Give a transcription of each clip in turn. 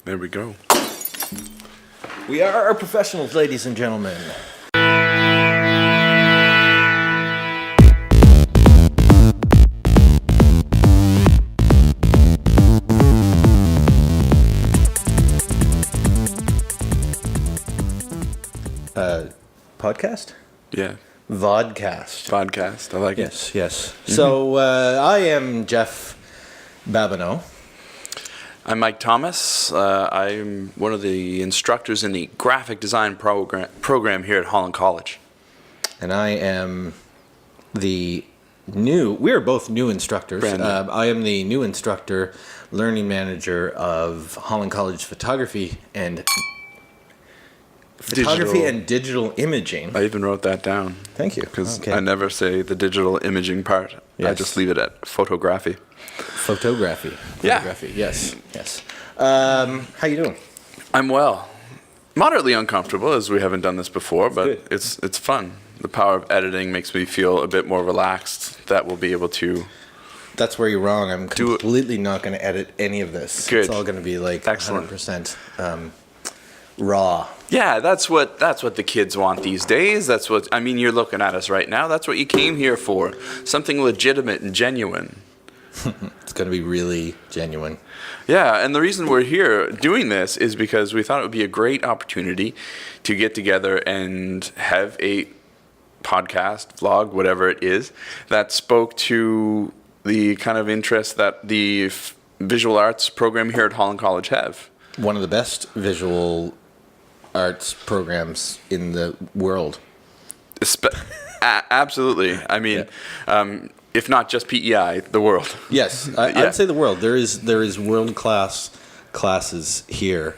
There we go. We are professionals, ladies and gentlemen. Podcast? Yeah. Vodcast. I like it. Yes. Mm-hmm. So I am Jeff Babineau. I'm Mike Thomas. I'm one of the instructors in the graphic design program here at Holland College. And I am we are both new instructors. Brand new. I am the new instructor, learning manager of Holland College Photography and digital imaging. I even wrote that down. Thank you. Because I never say the digital imaging part. Yes. I just leave it at photography. Photography. Yeah. Yes. How you doing? I'm well. Moderately uncomfortable, as we haven't done this before, but good. It's fun. The power of editing makes me feel a bit more relaxed. That we'll be able to. That's where you're wrong. I'm completely not going to edit any of this. Good. It's all going to be like Excellent. 100% raw. Yeah, that's what the kids want these days. That's what you're looking at us right now. That's what you came here for. Something legitimate and genuine. It's going to be really genuine. Yeah, and the reason we're here doing this is because we thought it would be a great opportunity to get together and have a podcast, vlog, whatever it is, that spoke to the kind of interest that the visual arts program here at Holland College have. One of the best visual arts programs in the world. Absolutely. If not just PEI, the world. Yes, I'd say the world. There is world-class classes here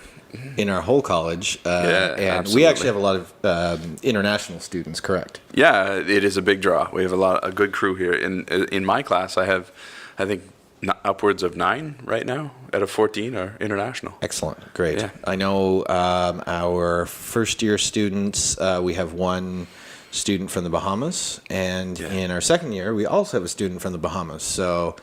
in our whole college, and absolutely. we actually have a lot of international students. Correct? Yeah, it is a big draw. We have a good crew here. In my class, I think upwards of 9 right now out of 14 are international. Excellent, great. Yeah. I know our first-year students. We have one student from the Bahamas, and in our second year, we also have a student from the Bahamas. So,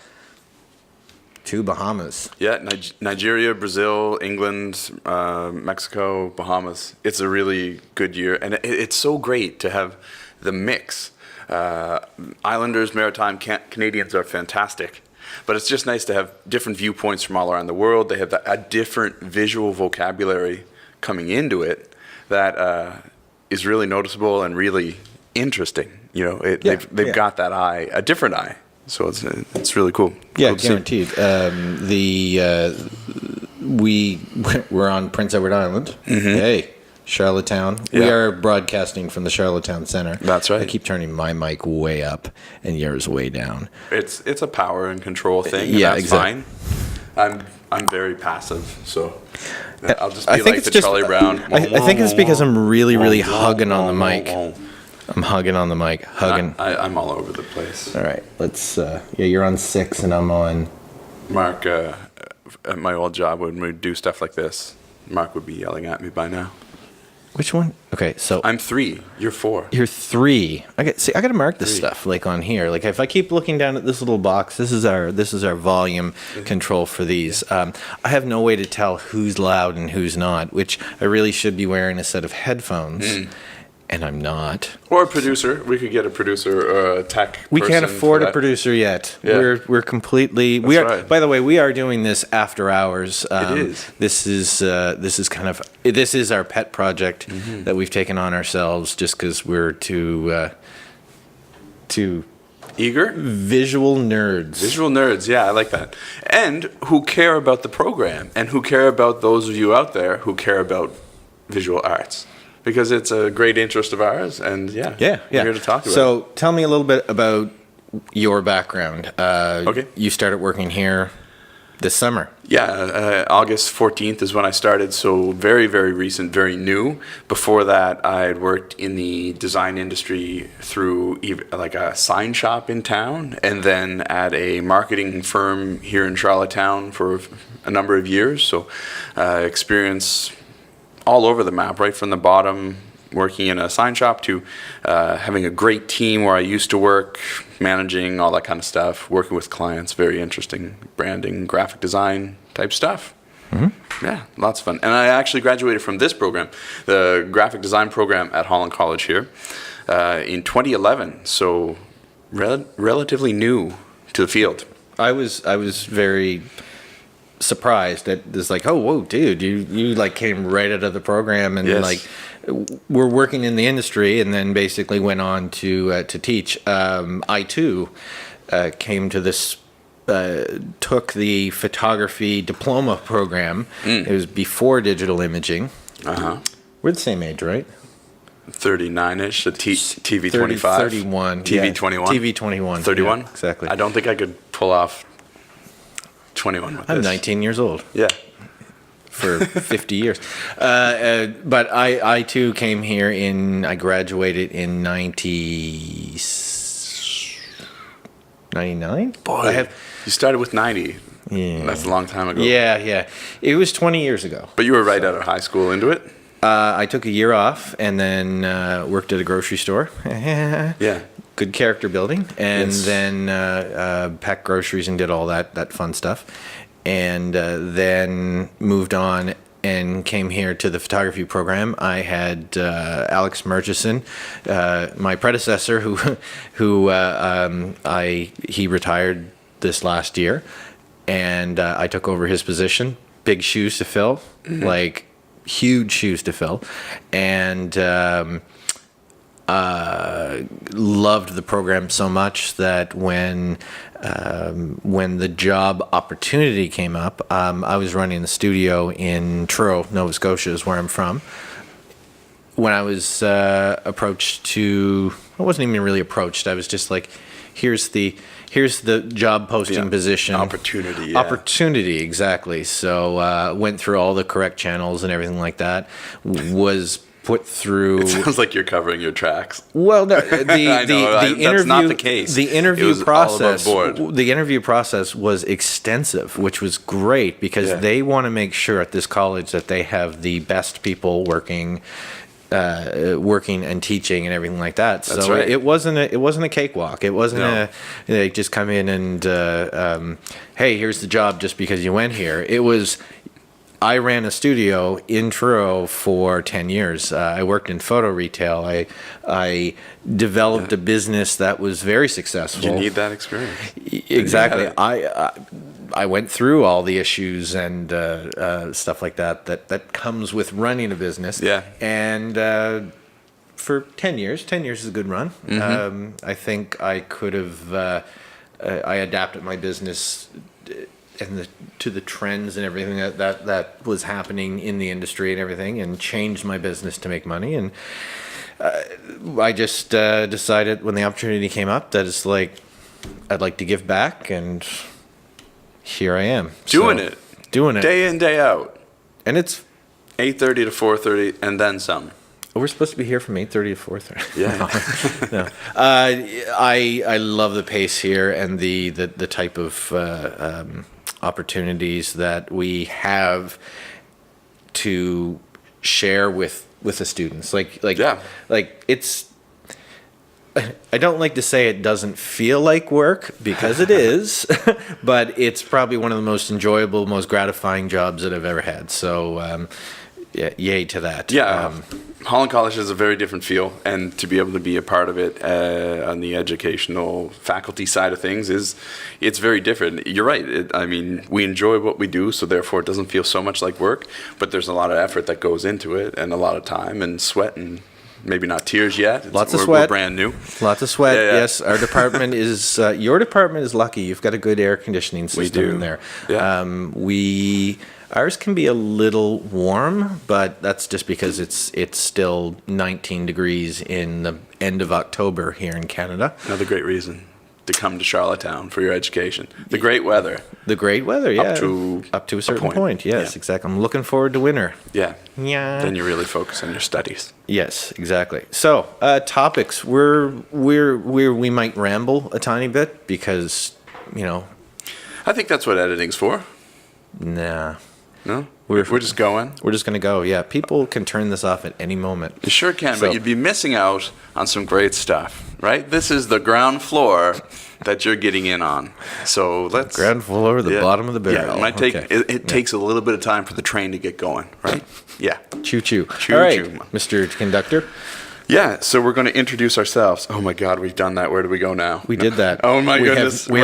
2 Bahamas. Yeah, Nigeria, Brazil, England, Mexico, Bahamas. It's a really good year, and it's so great to have the mix. Islanders, Maritime, Canadians are fantastic, but it's just nice to have different viewpoints from all around the world. They have a different visual vocabulary coming into it that is really noticeable and really interesting. They've got that eye, a different eye. So it's really cool. Yeah, cool guaranteed. We're on Prince Edward Island. Mm-hmm. Hey, Charlottetown. Yeah. We are broadcasting from the Charlottetown Center. That's right. I keep turning my mic way up and yours way down. It's a power and control thing. Yeah, that's exactly. Fine. I'm very passive, so I'll just be I think like it's Charlie Brown. I think it's because I'm really hugging on the mic. I'm hugging on the mic. Hugging. I'm all over the place. All right, let's. You're on 6 and I'm on. Mark, at my old job, when we do stuff like this, Mark would be yelling at me by now. Which one? Okay, so I'm 3. You're 4. You're 3. I got to mark this stuff like on here. Like if I keep looking down at this little box, this is our volume control for these. I have no way to tell who's loud and who's not, which I really should be wearing a set of headphones. And I'm not. Or a producer. We could get a producer or a tech. We can't afford a producer yet. Yeah. We're completely. That's we are. Right. By the way, we are doing this after hours. It is. This is our pet project that we've taken on ourselves just because we're too eager. Visual nerds. Visual nerds. Yeah, I like that. And who care about the program and who care about those of you out there who care about visual arts. Because it's a great interest of ours, and we're here to talk about it. So tell me a little bit about your background. Okay. You started working here this summer. Yeah, August 14th is when I started, so very, very recent, very new. Before that, I had worked in the design industry through like a sign shop in town, and then at a marketing firm here in Charlottetown for a number of years. So experience all over the map, right from the bottom, working in a sign shop, to having a great team where I used to work, managing all that kind of stuff, working with clients, very interesting branding, graphic design type stuff. Yeah, lots of fun. And I actually graduated from this program, the graphic design program at Holland College here, in 2011. So relatively new to the field. I was very surprised that it's like, oh, whoa, dude, you like came right out of the program and Yes. like were working in the industry and then basically went on to teach. I too came to this. Took the photography diploma program. It was before digital imaging. We're the same age, right? 39-ish, a TV 30, 25. 31. TV yeah. 21. TV 21. 31? Yeah, exactly. I don't think I could pull off 21 with I'm this. 19 years old. Yeah. For 50 years. But I too came here I graduated in 99? Boy, you started with 90. Yeah. That's a long time ago. Yeah. It was 20 years ago. But you were right out of high school into it? I took a year off and then worked at a grocery store. Yeah. Good character building. And Yes. then packed groceries and did all that fun stuff. And then moved on and came here to the photography program. I had Alex Murchison, my predecessor, he retired this last year, and I took over his position. Big shoes to fill, like huge shoes to fill, and loved the program so much that when the job opportunity came up, I was running the studio in Truro, Nova Scotia, is where I'm from. When I was approached I wasn't even really approached. I was just like, here's the job posting position. Opportunity, yeah. Opportunity, exactly. So went through all the correct channels and everything like that. Was put through. It sounds like you're covering your tracks. Well, no, I the know, interview. that's not the case. The It interview was all process. above board. The interview process was extensive, which was great because Yeah. they want to make sure at this college that they have the best people working and teaching and everything like that. That's So right. it wasn't a cakewalk. It wasn't they just come in and hey, here's the job just because you went here. It was. I ran a studio in Truro for 10 years. I worked in photo retail. I developed a business that was very successful. You need that experience. Exactly. Yeah. I went through all the issues and stuff like that comes with running a business. Yeah. And for 10 years is a good run. I think I could have. I adapted my business to the trends and everything that was happening in the industry and everything, and changed my business to make money. And I just decided when the opportunity came up that it's like I'd like to give back, and here I am Doing it. doing it Day in, day out. and it's 8:30 to 4:30 and then some. we're supposed to be here from 8:30 to 4:30. Yeah. No. I love the pace here and the type of opportunities that we have to share with the students. Like it's. I don't like to say it doesn't feel like work because it is, but it's probably one of the most enjoyable, most gratifying jobs that I've ever had. So, yay to that. Yeah. Holland College has a very different feel, and to be able to be a part of it on the educational faculty side of things it's very different. You're right. We enjoy what we do, so therefore it doesn't feel so much like work, but there's a lot of effort that goes into it and a lot of time and sweat and maybe not tears yet. Lots of We're sweat. brand new. Lots of sweat. Yeah. Yes, our department is. Your department is lucky. You've got a good air conditioning system do. in there. Yeah. Ours can be a little warm, but that's just because it's still 19 degrees in the end of October here in Canada. Another great reason to come to Charlottetown for your education. The great weather. The great weather, yeah, Up to a certain point. point. Yes, Yeah. exactly. I'm looking forward to winter. Yeah. Yeah. Then you really focus on your studies. Yes, exactly. So, topics. We might ramble a tiny bit because, I think that's what editing's for. nah. No? We're just going? We're just going to go, yeah. People can turn this off at any moment. You sure can, So- but you'd be missing out on some great stuff, right? This is the ground floor that you're getting in on. So let's... Ground floor, the Yeah. bottom of the barrel. Yeah, it might take, Okay. it takes a little bit of time for the train to get going, right? Yeah. Choo-choo. Choo-choo. All right, Mr. Conductor. Yeah, so we're going to introduce ourselves. Oh my God, we've done that. Where do we go now? We did that. Oh my We goodness. we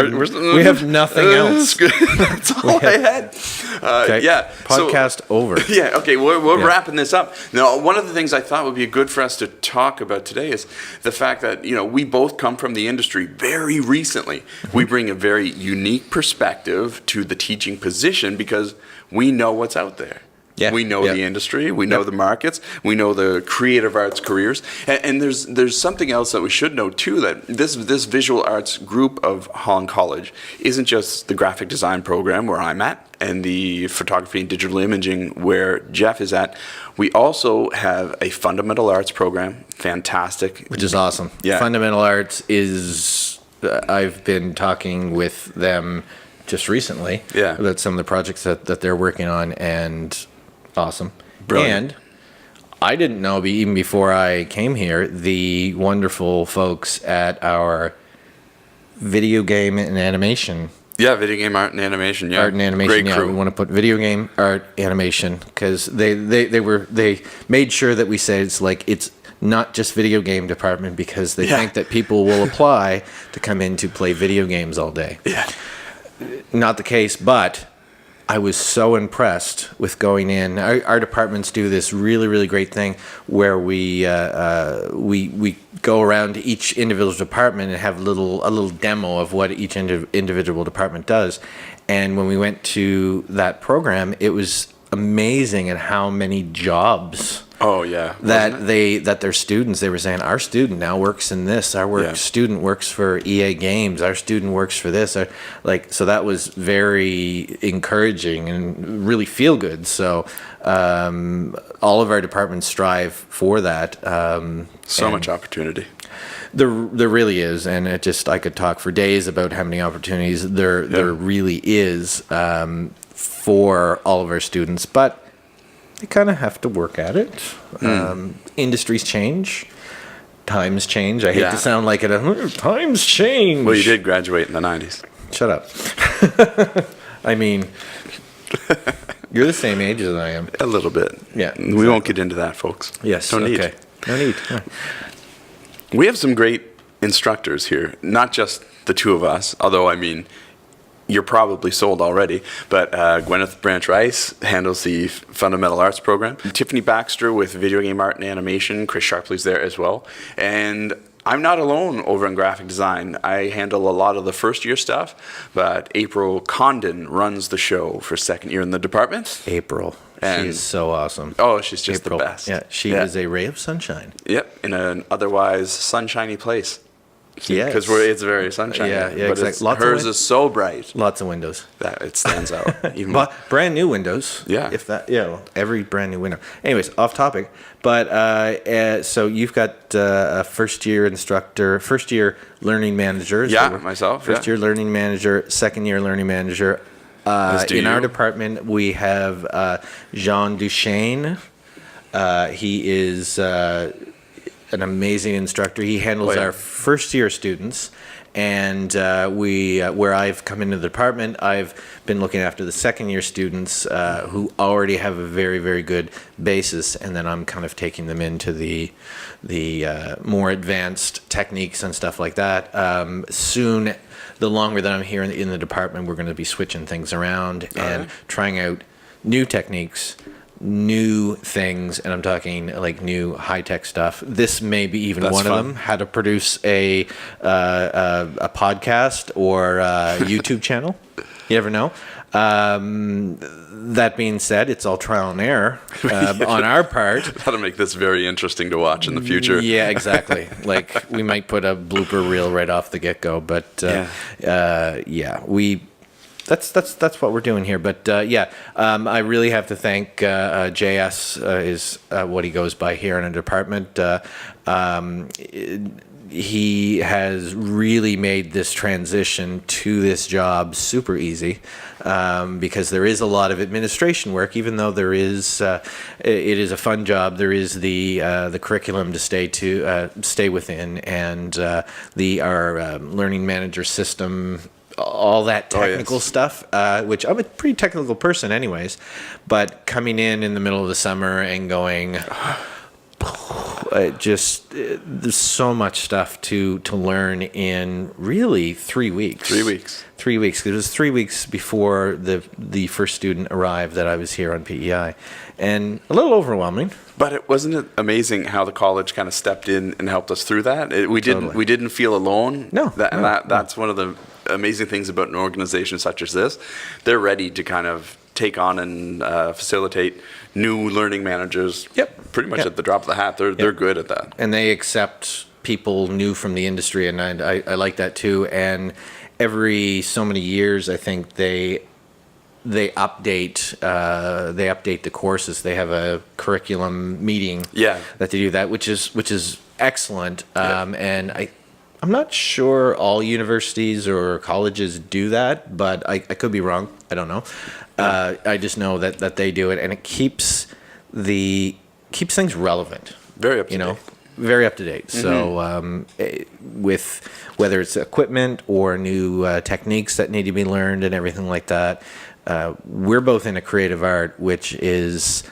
have nothing else. That's all I had. Okay. Yeah. so- Podcast over. Yeah, okay, we're Yeah. wrapping this up. Now, one of the things I thought would be good for us to talk about today is the fact that, we both come from the industry very recently. We bring a very unique perspective to the teaching position because we know what's out there. Yeah. We know Yeah. the industry, we know the markets, we know the creative arts careers, and there's something else that we should know too, that this visual arts group of Holland College isn't just the graphic design program where I'm at and the photography and digital imaging where Jeff is at. We also have a fundamental arts program, fantastic. Which is awesome. Yeah. Fundamental Arts is, I've been talking with them just recently Yeah. about some of the projects that they're working on, and awesome. Brilliant. And I didn't know, even before I came here, the wonderful folks at our video game and animation. Yeah, video game art and animation. Yeah, Art and animation, Great yeah. crew. We want to put video game, art, animation, because they made sure that we said it's not just video game department, because they Yeah. think that people will apply to come in to play video games all day. Yeah. Not the case, but I was so impressed with going in. Our departments do this really, really great thing where we go around to each individual department and have a little demo of what each individual department does. And when we went to that program, it was amazing at how many jobs Oh yeah. that their students, they were saying, our student now works in this, our Yeah. student works for EA Games, our student works for this, so that was very encouraging and really feel good. So all of our departments strive for that. So much opportunity. There really is, and I could talk for days about how many opportunities there really is for all of our students, but you kind of have to work at it. Industries change, times change. I hate Yeah. to sound like it. Times change. Well, you did graduate in the 90s. Shut up. I mean, you're the same age as I am. A little bit. Yeah, We won't get into that, folks. Yes. Don't need. Okay. No need. Yeah. We have some great instructors here, not just the two of us, although, I mean, you're probably sold already, but Gwyneth Branch Rice handles the Fundamental Arts program. Tiffany Baxter with Video Game Art and Animation. Chris Sharpley's there as well. And I'm not alone over in graphic design. I handle a lot of the first year stuff, but April Condon runs the show for second year in the department. April. And- She's so awesome. Oh, she's just April. the best. Yeah, she is a ray of sunshine. Yep, in an otherwise sunshiny place. Yes. Because it's very sunshiny. Yeah, yeah, but exactly. Lots of hers wind. is so bright Lots of windows. that it stands out. Even more. Brand new windows. Yeah. If that, every brand new window. Anyways, off topic. But so you've got a first year instructor, first year learning manager. Yeah, myself, First yeah. year learning manager, second year learning manager. As do In our you. department, we have Jean Duchesne. He is an amazing instructor. He handles Oh, yeah. our first year students. And where I've come into the department, I've been looking after the second year students who already have a very, very good basis, and then I'm kind of taking them into the more advanced techniques and stuff like that. Soon, the longer that I'm here in the department, we're going to be switching things around and trying out new techniques, new things, and I'm talking like new high-tech stuff. This may be even That's one fun. of them, how to produce a podcast or a YouTube channel. You never know. That being said, it's all trial and error on our part. That'll make this very interesting to watch in the future. Yeah, exactly. Like we might put a blooper reel right off the get-go, but that's what we're doing here. But I really have to thank JS is what he goes by here in a department. he has really made this transition to this job super easy, because there is a lot of administration work. Even though there is, it is a fun job. There is the curriculum to stay within, and our learning manager system, all that technical stuff, which I'm a pretty technical person anyways, but coming in the middle of the summer and going, there's so much stuff to learn in really 3 weeks. 3 weeks. 3 weeks. It was 3 weeks before the first student arrived that I was here on PEI, and a little overwhelming. But wasn't it amazing how the college kind of stepped in and helped us through that? We didn't feel alone. No. That's one of the amazing things about an organization such as this. They're ready to kind of take on and facilitate new learning managers. Yep. Pretty much at the drop of the hat. They're good at that. And they accept people new from the industry, and I like that too. And every so many years, I think they update the courses. They have a curriculum meeting. Yeah. That they do that, which is excellent. And I'm not sure all universities or colleges do that, but I could be wrong. I don't know. I just know that they do it, and it keeps things relevant. Very up to date. Very up to date. So with whether it's equipment or new techniques that need to be learned and everything like that, we're both in a creative art, which is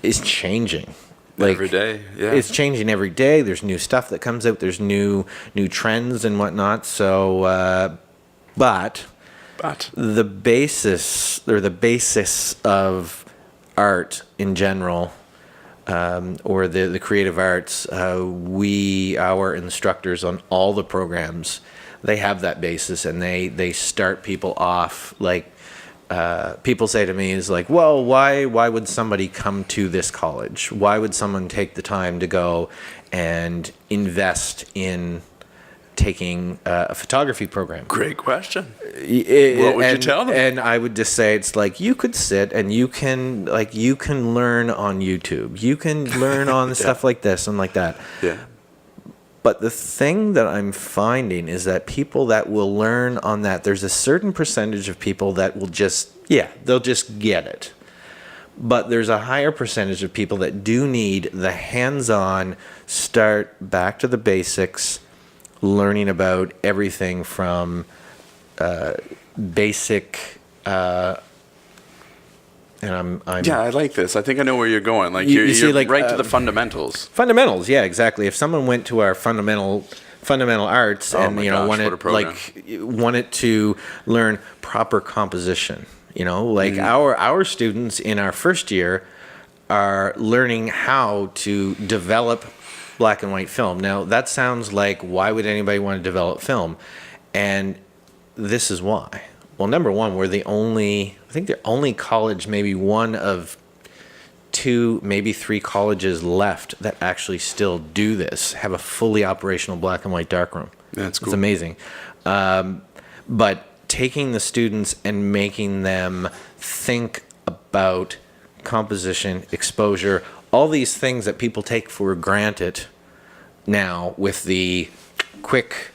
changing. Every day, yeah. It's changing every day. There's new stuff that comes out. There's new trends and whatnot. So, but the basis of art in general, or the creative arts, our instructors on all the programs, they have that basis, and they start people off like. People say to me is like, well, why would somebody come to this college? Why would someone take the time to go and invest in taking a photography program? Great question. What would you tell them? And I would just say, it's like, you could sit and you can learn on YouTube. You can learn on stuff like this and like that. Yeah. But the thing that I'm finding is that people that will learn on that, there's a certain percentage of people that will they'll just get it. But there's a higher percentage of people that do need the hands-on, start back to the basics, learning about everything from basic. And I'm I like this. I think I know where you're going. Like you're like, right to the fundamentals. Fundamentals, yeah, exactly. If someone went to our fundamental arts and wanted to learn proper composition, our students in our first year are learning how to develop black and white film. Now that sounds like, why would anybody want to develop film? And this is why. Well, number one, we're the only college, maybe one of two, maybe three colleges left that actually still do this, have a fully operational black and white darkroom. That's cool. It's amazing. But taking the students and making them think about composition, exposure, all these things that people take for granted now with the quick,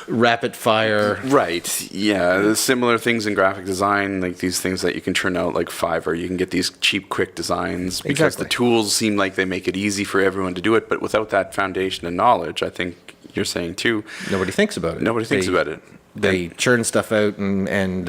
rapid fire. Right. Yeah. There's similar things in graphic design, like these things that you can turn out like Fiverr. You can get these cheap, quick designs because the tools seem like they make it easy for everyone to do it. But without that foundation and knowledge, I think you're saying too, nobody thinks about it. Nobody thinks about it. They churn stuff out and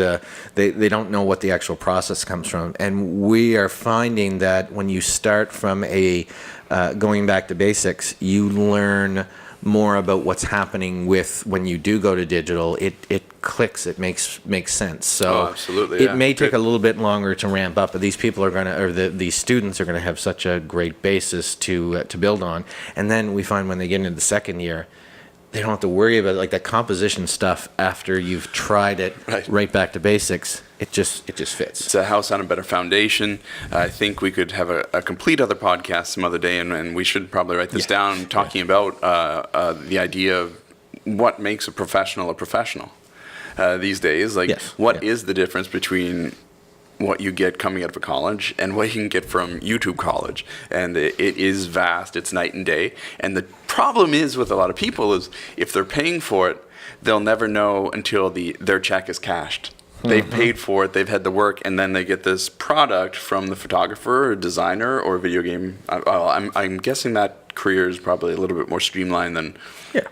they don't know what the actual process comes from. And we are finding that when you start from going back to basics, you learn more about what's happening with when you do go to digital. It clicks. It makes sense. So absolutely, it may take a little bit longer to ramp up, but these people are these students are gonna have such a great basis to build on. And then we find when they get into the second year, they don't have to worry about like that composition stuff after you've tried it right back to basics. It just fits. It's a house on a better foundation. I think we could have a complete other podcast some other day, and we should probably write this down, talking about the idea of what makes a professional these days. Like, what is the difference between what you get coming out of a college and what you can get from YouTube college. And it is vast. It's night and day. And the problem is with a lot of people is if they're paying for it, they'll never know until their check is cashed. They've paid for it, they've had the work, and then they get this product from the photographer or designer or video game. I'm guessing that career is probably a little bit more streamlined than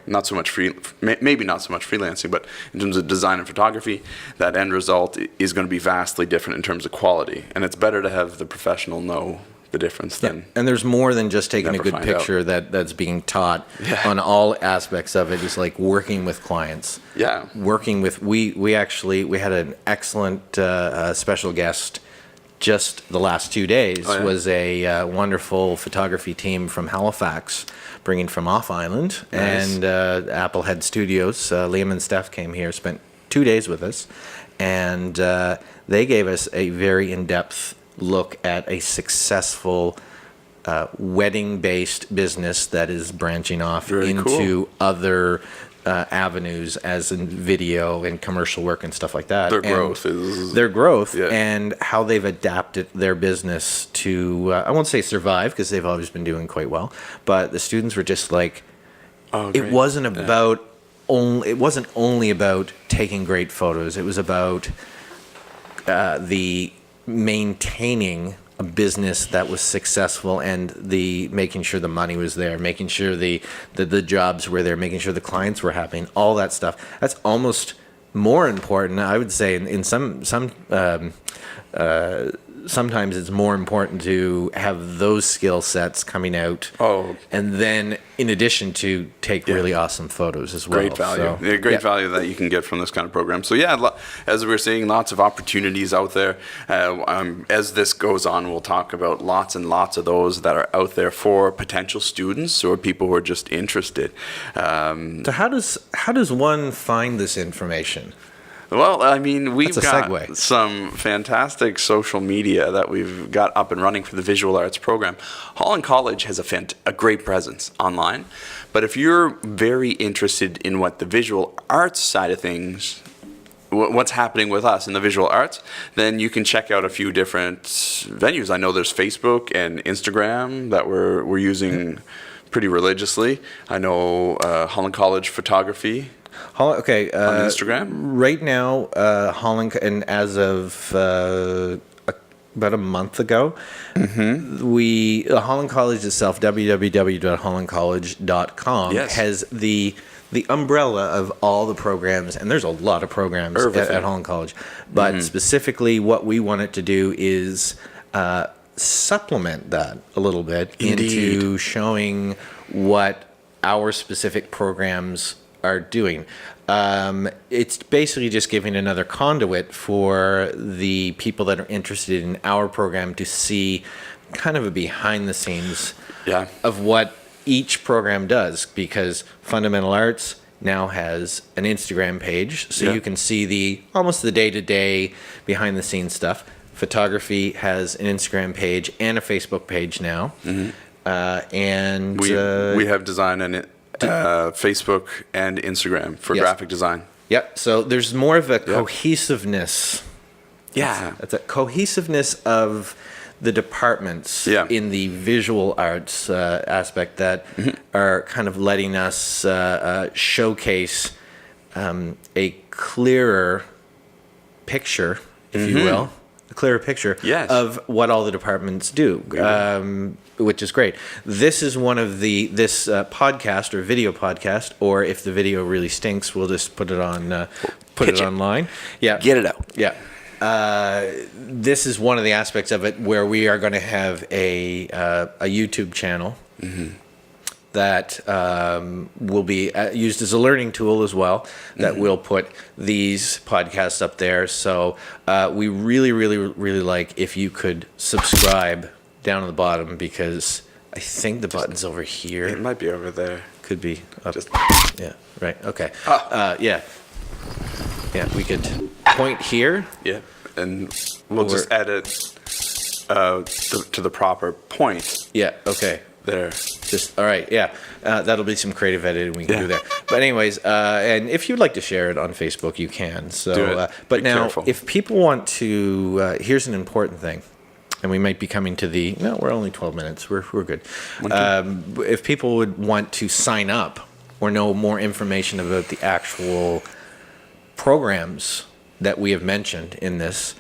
not so much maybe not so much freelancing, but in terms of design and photography, that end result is going to be vastly different in terms of quality. And it's better to have the professional know the difference than. And there's more than just taking a good find picture that's being taught on all aspects of it. Is like working with clients. Yeah. Working with we had an excellent special guest just the last 2 days. Was a wonderful photography team from Halifax, bringing from off island. Nice. And Applehead Studios. Liam and Steph came here, spent 2 days with us, and they gave us a very in-depth look at a successful wedding-based business that is branching off Very into other avenues, as in video and commercial work and stuff like that. Their growth and how they've adapted their business to, I won't say survive, because they've always been doing quite well, but the students were just like, it wasn't about it wasn't only about taking great photos. It was about the maintaining a business that was successful and the making sure the money was there, making sure the jobs were there, making sure the clients were happy, and all that stuff. That's almost more important, I would say. In sometimes it's more important to have those skill sets coming out, and then in addition to take really awesome photos as well. Great value. So, value that you can get from this kind of program. So as we were saying, lots of opportunities out there. As this goes on, we'll talk about lots and lots of those that are out there for potential students or people who are just interested. So how does one find this information? Well, I mean, we've got segue. some fantastic social media that we've got up and running for the visual arts program. Holland College has a great presence online, but if you're very interested in what the visual arts side of things, what's happening with us in the visual arts, then you can check out a few different venues. I know there's Facebook and Instagram that we're using pretty religiously. I know Holland College Photography. On Instagram? Right now, Holland, and as of about a month ago, Holland College itself, www.hollandcollege.com, has the umbrella of all the programs, and there's a lot of programs at Holland College. But specifically, what we wanted to do is supplement that a little bit into showing what our specific programs are doing. It's basically just giving another conduit for the people that are interested in our program to see kind of a behind the scenes of what each program does, because Fundamental Arts now has an Instagram page, so you can see almost the day-to-day behind the scenes stuff. Photography has an Instagram page and a Facebook page now. And we have design in it. Facebook and Instagram for graphic design. Yep. So there's more of a cohesiveness. It's a cohesiveness of the departments in the visual arts aspect that are kind of letting us showcase a clearer picture, if you will. A clearer picture of what all the departments do, which is great. This is one of this podcast or video podcast, or if the video really stinks, we'll just put it on, it online. Yeah, get it out. Yeah. This is one of the aspects of it where we are going to have a YouTube channel that will be used as a learning tool as well, that will put these podcasts up there. So we really, really, really like if you could subscribe down at the bottom, because I think the button's over here. It might be over there. Could be up. Yeah, right. Okay. Yeah, we could point here. Yeah, and we'll just edit to the proper point. Yeah, okay. There. Just all right, yeah. That'll be some creative editing we can do there. But anyways, and if you'd like to share it on Facebook, you can. So, Do it. but Be now, careful. if people want to, here's an important thing, and we might be coming to the. No, we're only 12 minutes. We're good. If people would want to sign up or know more information about the actual programs that we have mentioned in this.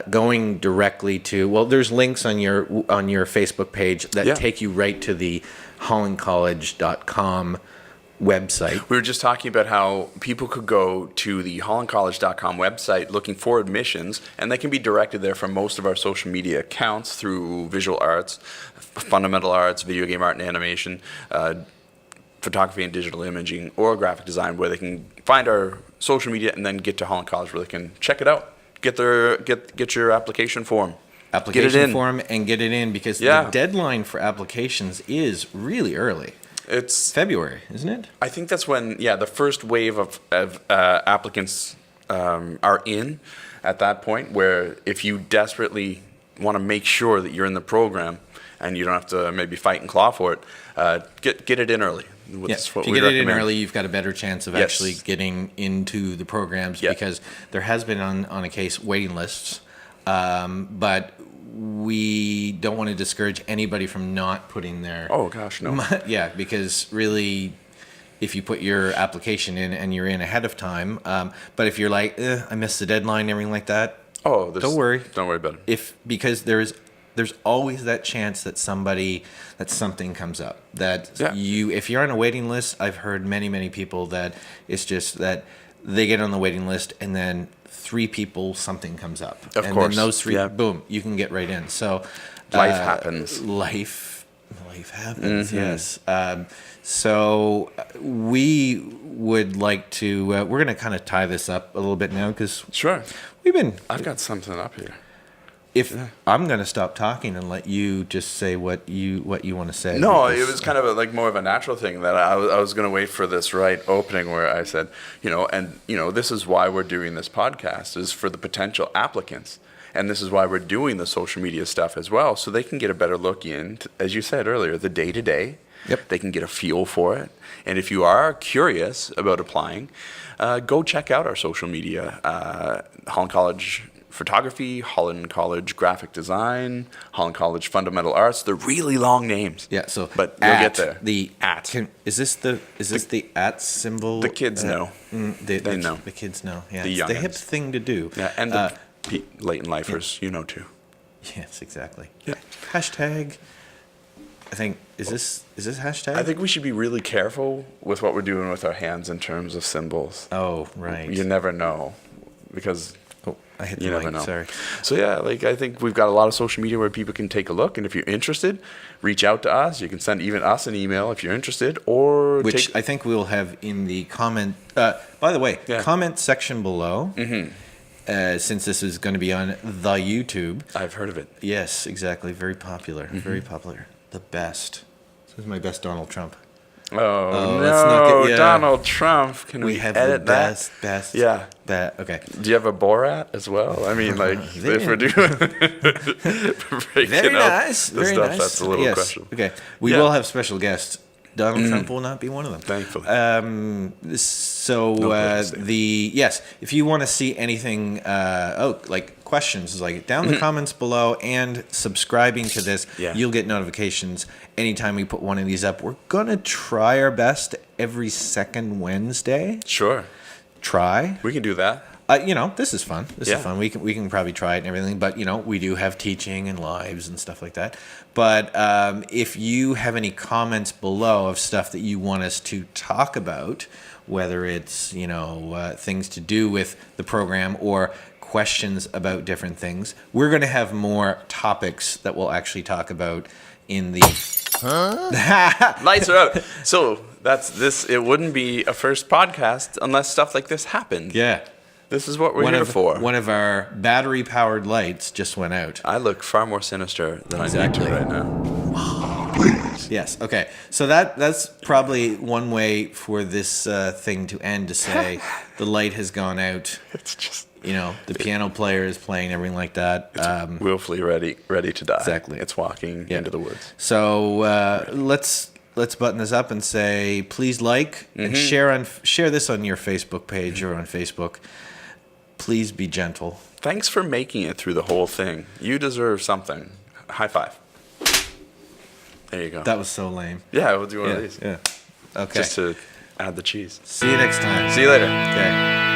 Going directly to there's links on your Facebook page that take you right to the hollandcollege.com website. We were just talking about how people could go to the hollandcollege.com website looking for admissions, and they can be directed there from most of our social media accounts through visual arts, fundamental arts, video game art and animation, photography and digital imaging, or graphic design, where they can find our social media and then get to Holland College where they can check it out. Get your application form. Form and get it in because the deadline for applications is really early. It's February, isn't it? I think that's when the first wave of applicants are in at that point, where if you desperately want to make sure that you're in the program and you don't have to maybe fight and claw for it, get it in early. If you get it in early, you've got a better chance of actually getting into the programs because there has been on a case waiting lists, but we don't want to discourage anybody from not putting their. Oh gosh, no. Because really, if you put your application in and you're in ahead of time, but if you're like, I missed the deadline, everything like that. Oh, don't worry. Don't worry about it. Because there's always that chance that something comes up if you're on a waiting list. I've heard many people that it's just that they get on the waiting list and then 3 people something comes up of and course then those 3 boom, you can get right in. So life happens. Life happens. Yes. So we would like to we're going to kind of tie this up a little bit now because sure I've got something up here. I'm going to stop talking and let you just say what you want to say. No, it was kind of more of a natural thing that I was going to wait for this right opening where I said, this is why we're doing this podcast is for the potential applicants. And this is why we're doing the social media stuff as well, so they can get a better look in, as you said earlier, the day-to-day. Yep. They can get a feel for it. And if you are curious about applying, go check out our social media, Holland College Photography, Holland College Graphic Design, Holland College Fundamental Arts. They're really long names. Yeah, so but you'll get there. Is this the at symbol? The kids know. They know. The kids know. Yeah, The it's the youngins. hip thing to do. Yeah, and the latent lifers, too. Yes, exactly. Yeah. Hashtag. I think is this hashtag? I think we should be really careful with what we're doing with our hands in terms of symbols. Oh, right. You never know, because. I hit the You never link, know. sorry. So I think we've got a lot of social media where people can take a look, and if you're interested, reach out to us. You can send even us an email if you're interested, or I think we'll have in the comment. By the way, comment section below. Mm-hmm. Since this is going to be on the YouTube. I've heard of it. Yes, exactly. Very popular. Mm-hmm. Very popular. The best. This is my best Donald Trump. Oh, no, let's not get, Donald Trump. Can we have edit the best? Yeah. Okay. Do you have a Borat as well? I mean, if we're doing very nice. The stuff, that's a little question. Okay. We will have special guests. Donald Trump will not be one of them. Thankfully. If you want to see anything, like questions, like down in the comments below and subscribing to this, you'll get notifications anytime we put one of these up. We're going to try our best every second Wednesday. Sure. We can do that. This is fun. This is fun. We can probably try it and everything, but we do have teaching and lives and stuff like that. But if you have any comments below of stuff that you want us to talk about, whether it's things to do with the program or questions about different things, we're going to have more topics that we'll actually talk about in the. Lights are out. So that's this. It wouldn't be a first podcast unless stuff like this happened. Yeah. This is what we're here for. One of our battery-powered lights just went out. I look far more sinister than I need to right now. Yes. Okay. So that's probably one way for this thing to end. To say the light has gone out. It's just the piano player is playing, everything like that. It's willfully ready to die. Exactly. It's walking into the woods. So let's let's button this up and say, please like and share this on your Facebook page or on Facebook. Please be gentle. Thanks for making it through the whole thing. You deserve something. High five. There you go. That was so lame. Yeah, we'll do one of these. Yeah. Okay. Just to add the cheese. See you next time. See you later. Okay.